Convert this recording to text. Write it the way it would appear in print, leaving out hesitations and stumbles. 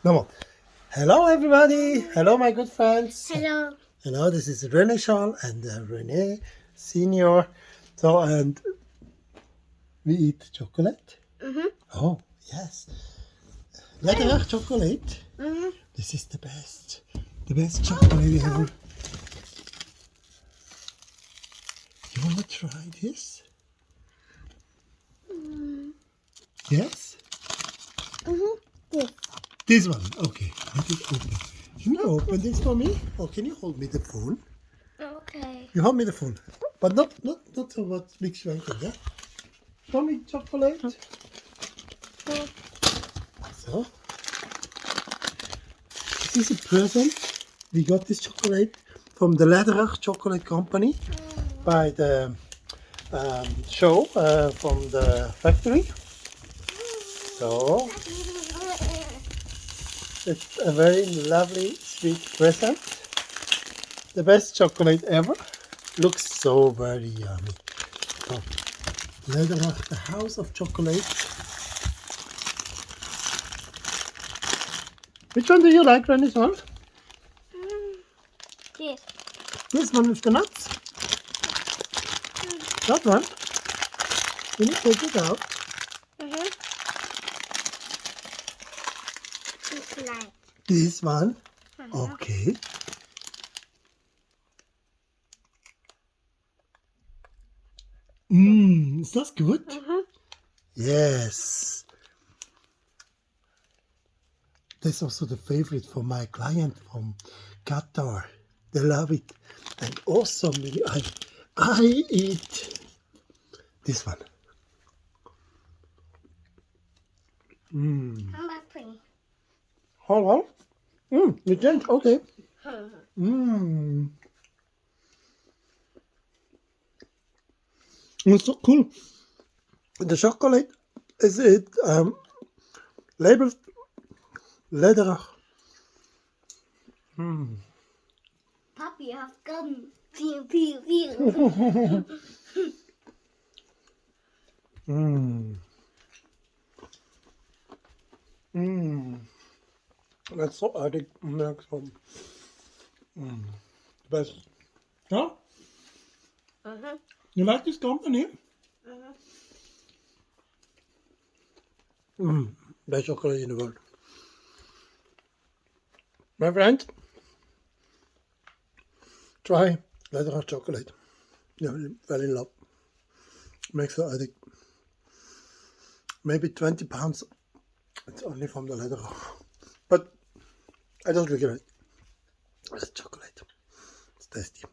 No. Hello everybody. Hello my good friends. Hello. Hello, this is René Schall and René Senior. So, and we eat chocolate. Oh, yes. Läderach chocolate. This is the best. The best chocolate ever. You want to try this? Yes? Yes. This one. Okay. Let it open. Can you open this for me? Or can you hold me the phone? Okay. You hold me the phone. But not so much big schwenken, yeah? Show me chocolate. So. This is a present. We got this chocolate from the Läderach chocolate company by the show from the factory. So it's a very lovely, sweet present. The best chocolate ever. Looks so very yummy. So, Läderach, the house of chocolate. Which one do you like, René? One? Yes. This one with the nuts. That one. Can you take it out? It's like. This one. Okay. Is that good? Yes. That's also the favorite for my client from Qatar. They love it. And also I eat this one. How about pretty? Hold on. You change. Okay. It's so cool. The chocolate is labeled Läderach. Puppy have gun. Pew pew pew. That's so addictive. Best. Yeah? You like this company? Best chocolate in the world. My friend, try Läderach chocolate. You fell in love. Makes you addict. Maybe 20 pounds. It's only from the Läderach. But I don't regret it. It's chocolate. It's tasty.